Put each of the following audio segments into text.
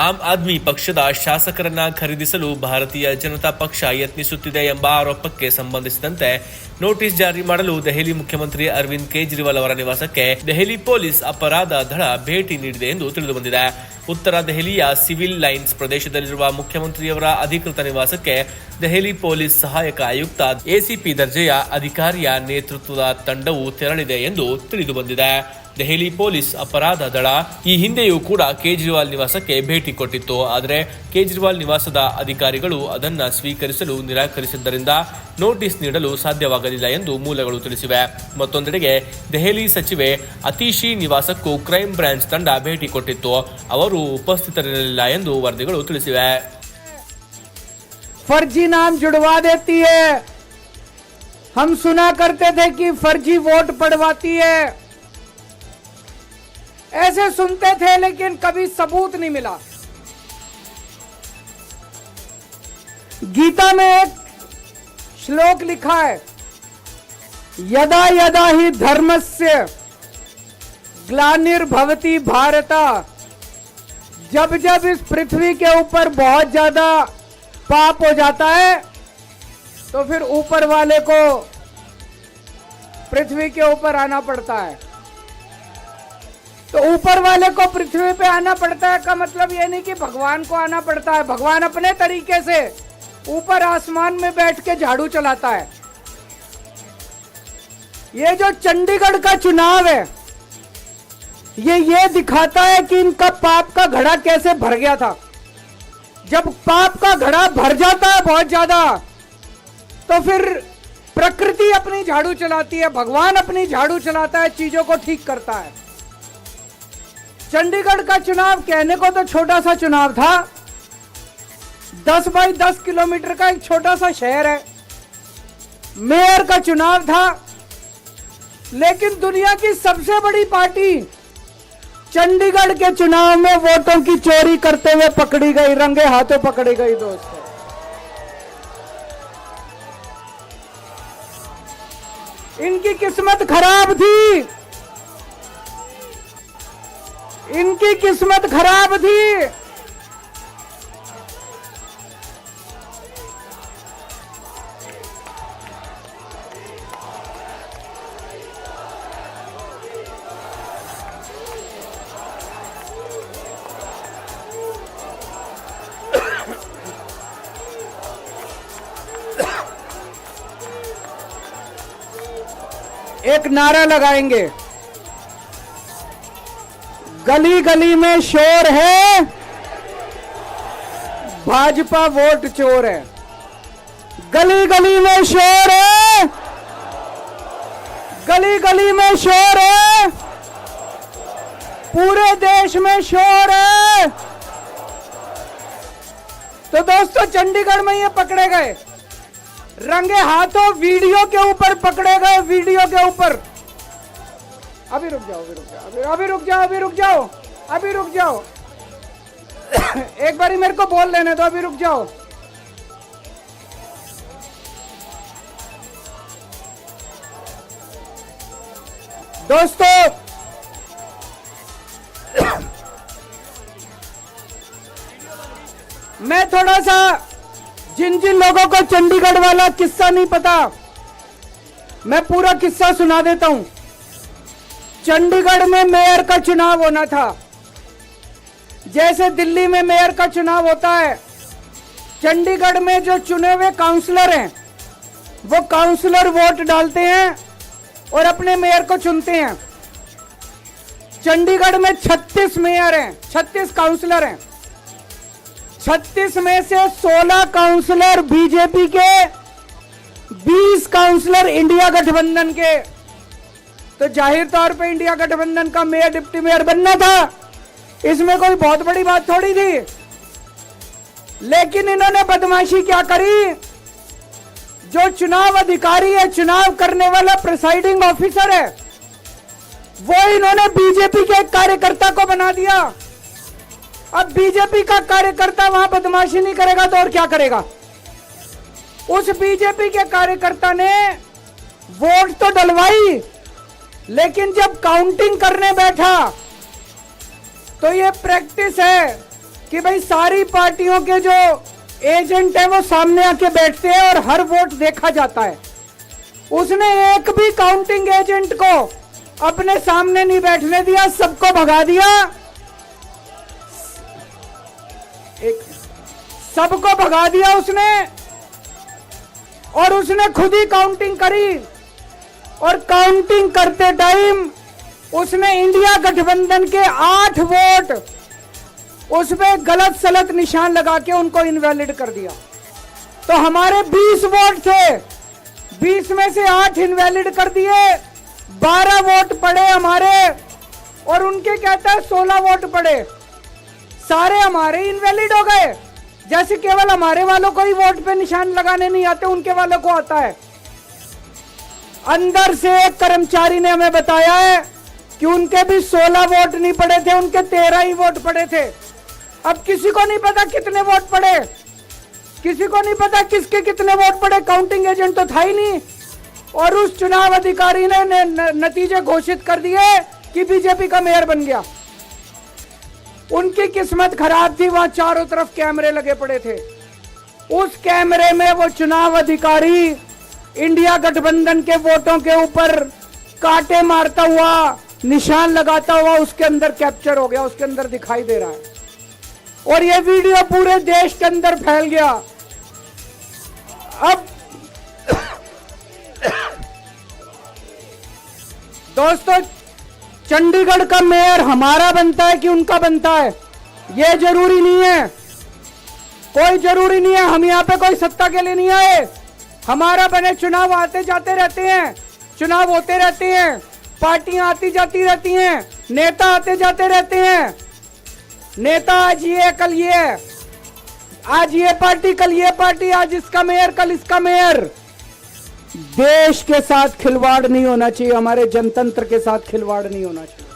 ಆಮ್ ಆದ್ಮಿ ಪಕ್ಷದ ಶಾಸಕರನ್ನ ಖರೀದಿಸಲು ಭಾರತೀಯ ಜನತಾ ಪಕ್ಷ ಯತ್ನಿಸುತ್ತಿದೆ ಎಂಬ ಆರೋಪಕ್ಕೆ ಸಂಬಂಧಿಸಿದಂತೆ ನೋಟಿಸ್ ಜಾರಿ ಮಾಡಲು ದೆಹಲಿ ಮುಖ್ಯಮಂತ್ರಿ ಅರವಿಂದ್ ಕೇಜ್ರಿವಾಲ್ ಅವರ ನಿವಾಸಕ್ಕೆ ದೆಹಲಿ ಪೊಲೀಸ್ ಅಪರಾಧ ದಳ ಭೇಟಿ ನೀಡಿದೆ ಎಂದು ತಿಳಿದುಬಂದಿದೆ. ಉತ್ತರ ದೆಹಲಿಯ ಸಿವಿಲ್ ಲೈನ್ಸ್ ಪ್ರದೇಶದಲ್ಲಿರುವ ಮುಖ್ಯಮಂತ್ರಿಯವರ ಅಧಿಕೃತ ನಿವಾಸಕ್ಕೆ ದೆಹಲಿ ಪೊಲೀಸ್ ಸಹಾಯಕ ಆಯುಕ್ತ ಎಸಿಪಿ ದರ್ಜೆಯ ಅಧಿಕಾರಿಯ ನೇತೃತ್ವದ ತಂಡವು ತೆರಳಿದೆ ಎಂದು ತಿಳಿದುಬಂದಿದೆ. ದೆಹಲಿ ಪೊಲೀಸ್ ಅಪರಾಧ ದಳ ಈ ಹಿಂದೆಯೂ ಕೂಡ ಕೇಜ್ರಿವಾಲ್ ನಿವಾಸಕ್ಕೆ ಭೇಟಿ ಕೊಟ್ಟಿತ್ತು. ಆದರೆ ಕೇಜ್ರಿವಾಲ್ ನಿವಾಸದ ಅಧಿಕಾರಿಗಳು ಅದನ್ನು ಸ್ವೀಕರಿಸಲು ನಿರಾಕರಿಸಿದ್ದರಿಂದ ನೋಟಿಸ್ ನೀಡಲು ಸಾಧ್ಯವಾಗಲಿಲ್ಲ ಎಂದು ಮೂಲಗಳು ತಿಳಿಸಿವೆ. ಮತ್ತೊಂದೆಡೆಗೆ ದೆಹಲಿ ಸಚಿವೆ ಅತೀಶಿ ನಿವಾಸಕ್ಕೂ ಕ್ರೈಮ್ ಬ್ರಾಂಚ್ ತಂಡ ಭೇಟಿ ಕೊಟ್ಟಿತ್ತು. ಅವರು ಉಪಸ್ಥಿತರಿರಲಿಲ್ಲ ಎಂದು ವರದಿಗಳು ತಿಳಿಸಿವೆ. फर्जी नाम जुड़वा देती है. हम सुना करते थे कि फर्जी वोट पड़वाती है, ऐसे सुनते थे, लेकिन कभी सबूत नहीं मिला. गीता में एक श्लोक लिखा है, यदा यदा ही धर्मस्य ग्लानिर्भवति भारत. जब जब इस पृथ्वी के ऊपर बहुत ज्यादा पाप हो जाता है तो फिर ऊपर वाले को पृथ्वी के ऊपर आना पड़ता है. तो ऊपर वाले को पृथ्वी पे आना पड़ता है का मतलब ये नहीं कि भगवान को आना पड़ता है. भगवान अपने तरीके से ऊपर आसमान में बैठ के झाड़ू चलाता है. ये जो चंडीगढ़ का चुनाव है ये दिखाता है कि इनका पाप का घड़ा कैसे भर गया था. जब पाप का घड़ा भर जाता है बहुत ज्यादा तो फिर प्रकृति अपनी झाड़ू चलाती है, भगवान अपनी झाड़ू चलाता है, चीजों को ठीक करता है. चंडीगढ़ का चुनाव कहने को तो छोटा सा चुनाव था, 10 बाई 10 किलोमीटर का एक छोटा सा शहर है. मेयर का चुनाव था, लेकिन दुनिया की सबसे बड़ी पार्टी चंडीगढ़ के चुनाव में वोटों की चोरी करते हुए पकड़ी गई, रंगे हाथों पकड़ी गई. दोस्तों, इनकी किस्मत खराब थी, इनकी किस्मत खराब थी. एक नारा लगाएंगे, गली गली में शोर है, भाजपा वोट चोर है. गली गली में शोर है, गली गली में शोर है, पूरे देश में शोर है. तो दोस्तों, चंडीगढ़ में ये पकड़े गए, रंगे हाथों वीडियो के ऊपर पकड़े गए, वीडियो के ऊपर. अभी रुक जाओ, अभी रुक जाओ, अभी रुक जाओ, अभी रुक जाओ, अभी रुक जाओ. एक बारी मेरे को बोल लेने दो, अभी रुक जाओ. दोस्तों, मैं थोड़ा सा जिन जिन लोगों को चंडीगढ़ वाला किस्सा नहीं पता, मैं पूरा किस्सा सुना देता हूं. चंडीगढ़ में मेयर का चुनाव होना था, जैसे दिल्ली में मेयर का चुनाव होता है. चंडीगढ़ में जो चुने हुए काउंसलर हैं वो काउंसलर वोट डालते हैं और अपने मेयर को चुनते हैं. चंडीगढ़ में 36 मेयर हैं, 36 काउंसलर हैं. 36 में से 16 काउंसलर बीजेपी के, 20 काउंसलर इंडिया गठबंधन के. तो जाहिर तौर पे इंडिया गठबंधन का मेयर डिप्टी मेयर बनना था, इसमें कोई बहुत बड़ी बात थोड़ी थी. लेकिन इन्होंने बदमाशी क्या करी, जो चुनाव अधिकारी है, चुनाव करने वाला प्रिसाइडिंग ऑफिसर है, वो इन्होंने बीजेपी के एक कार्यकर्ता को बना दिया. अब बीजेपी का कार्यकर्ता वहां बदमाशी नहीं करेगा तो और क्या करेगा. उस बीजेपी के कार्यकर्ता ने वोट तो डलवाई, लेकिन जब काउंटिंग करने बैठा तो ये प्रैक्टिस है कि भाई सारी पार्टियों के जो एजेंट है वो सामने आके बैठते हैं और हर वोट देखा जाता है। उसने एक भी काउंटिंग एजेंट को अपने सामने नहीं बैठने दिया, सबको भगा दिया, सबको भगा दिया उसने, और उसने खुद ही काउंटिंग करी। और काउंटिंग करते टाइम उसने इंडिया गठबंधन के 8 वोट उसमें गलत सलत निशान लगा के उनको इनवैलिड कर दिया। तो हमारे 20 वोट थे, 20 में से 8 इनवैलिड कर दिए, 12 वोट पड़े हमारे, और उनके कहता है 16 वोट पड़े, सारे हमारे इनवैलिड हो गए। जैसे केवल हमारे वालों को ही वोट पे निशान लगाने नहीं आते, उनके वालों को आता है। अंदर से एक कर्मचारी ने हमें बताया है कि उनके भी 16 वोट नहीं पड़े थे, उनके 13 ही वोट पड़े थे। अब किसी को नहीं पता कितने वोट पड़े, किसी को नहीं पता किसके कितने वोट पड़े, काउंटिंग एजेंट तो था ही नहीं। और उस चुनाव अधिकारी ने नतीजे घोषित कर दिए कि बीजेपी का मेयर बन गया। उनकी किस्मत खराब थी, वहां चारों तरफ कैमरे लगे पड़े थे। उस कैमरे में वो चुनाव अधिकारी इंडिया गठबंधन के वोटों के ऊपर कांटे मारता हुआ, निशान लगाता हुआ उसके अंदर कैप्चर हो गया, उसके अंदर दिखाई दे रहा है। और ये वीडियो पूरे देश के अंदर फैल गया। अब दोस्तों, चंडीगढ़ का मेयर हमारा बनता है कि उनका बनता है, ये जरूरी नहीं है, कोई जरूरी नहीं है। हम यहाँ पे कोई सत्ता के लिए नहीं आए। हमारा बने चुनाव आते जाते रहते हैं, चुनाव होते रहते हैं, पार्टियां आती जाती रहती हैं, नेता आते जाते रहते हैं। नेता आज ये कल ये, आज ये पार्टी कल ये पार्टी, आज इसका मेयर कल इसका मेयर। देश के साथ खिलवाड़ नहीं होना चाहिए, हमारे जनतंत्र के साथ खिलवाड़ नहीं होना चाहिए।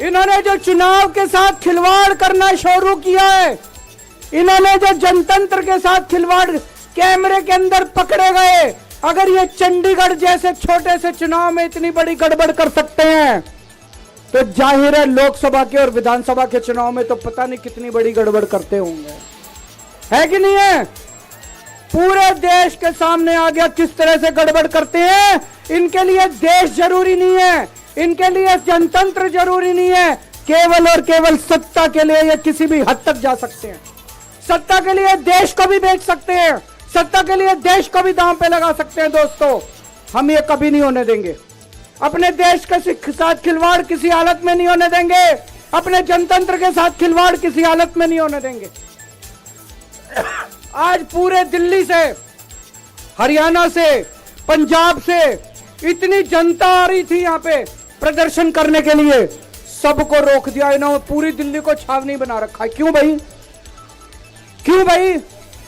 इन्होंने जो चुनाव के साथ खिलवाड़ करना शुरू किया है, इन्होंने जो जनतंत्र के साथ खिलवाड़ कैमरे के अंदर पकड़े गए, अगर ये चंडीगढ़ जैसे छोटे से चुनाव में इतनी बड़ी गड़बड़ कर सकते हैं, तो जाहिर है लोकसभा के और विधानसभा के चुनाव में तो पता नहीं कितनी बड़ी गड़बड़ करते होंगे, है कि नहीं है? पूरे देश के सामने आ गया किस तरह से गड़बड़ करते हैं। इनके लिए देश जरूरी नहीं है, इनके लिए जनतंत्र जरूरी नहीं है, केवल और केवल सत्ता के लिए ये किसी भी हद तक जा सकते हैं। सत्ता के लिए देश को भी बेच सकते हैं, सत्ता के लिए देश को भी दांव पे लगा सकते हैं। दोस्तों, हम ये कभी नहीं होने देंगे। अपने देश के साथ खिलवाड़ किसी हालत में नहीं होने देंगे, अपने जनतंत्र के साथ खिलवाड़ किसी हालत में नहीं होने देंगे। आज पूरे दिल्ली से, हरियाणा से, पंजाब से इतनी जनता आ रही थी यहाँ पे प्रदर्शन करने के लिए, सबको रोक दिया इन्होंने, पूरी दिल्ली को छावनी बना रखा है। क्यों भाई, क्यों भाई?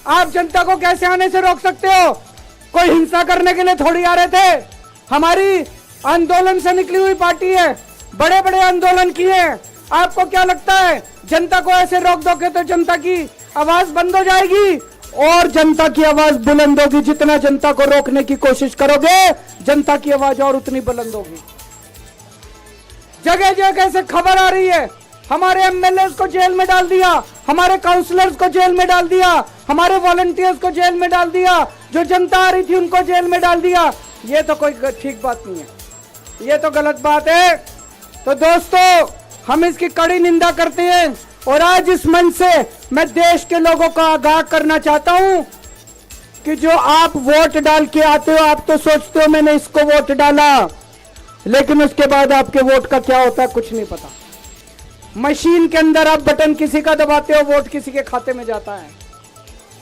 आप जनता को कैसे आने से रोक सकते हो? कोई हिंसा करने के लिए थोड़ी आ रहे थे। हमारी आंदोलन से निकली हुई पार्टी है, बड़े बड़े आंदोलन किए। आपको क्या लगता है जनता को ऐसे रोक दोगे तो जनता की आवाज बंद हो जाएगी? और जनता की आवाज बुलंद होगी। जितना जनता को रोकने की कोशिश करोगे, जनता की आवाज और उतनी बुलंद होगी। जगह जगह से खबर आ रही है, हमारे एमएलए को जेल में डाल दिया, हमारे काउंसलर्स को जेल में डाल दिया, हमारे वॉलंटियर्स को जेल में डाल दिया, जो जनता आ रही थी उनको जेल में डाल दिया। ये तो कोई ठीक बात नहीं है, ये तो गलत बात है। तो दोस्तों, हम इसकी कड़ी निंदा करते हैं। और आज इस मंच से मैं देश के लोगों को आगाह करना चाहता हूं कि जो आप वोट डाल के आते हो, आप तो सोचते हो मैंने इसको वोट डाला, लेकिन उसके बाद आपके वोट का क्या होता है कुछ नहीं पता। मशीन के अंदर आप बटन किसी का दबाते हो, वोट किसी के खाते में जाता है,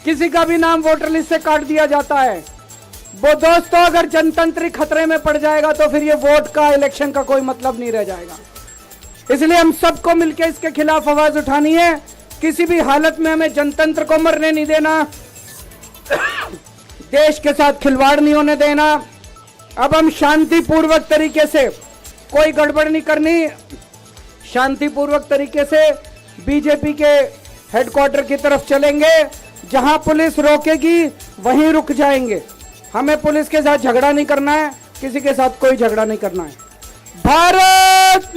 किसी का भी नाम वोटर लिस्ट से काट दिया जाता है। वो दोस्तों, अगर जनतंत्र खतरे में पड़ जाएगा तो फिर ये वोट का, इलेक्शन का कोई मतलब नहीं रह जाएगा। इसलिए हम सबको मिलकर इसके खिलाफ आवाज उठानी है। किसी भी हालत में हमें जनतंत्र को मरने नहीं देना, देश के साथ खिलवाड़ नहीं होने देना। अब हम शांतिपूर्वक तरीके से, कोई गड़बड़ नहीं करनी, शांतिपूर्वक तरीके से बीजेपी के हेडक्वार्टर की तरफ चलेंगे। जहां पुलिस रोकेगी वहीं रुक जाएंगे। हमें पुलिस के साथ झगड़ा नहीं करना है, किसी के साथ कोई झगड़ा नहीं करना है। भारत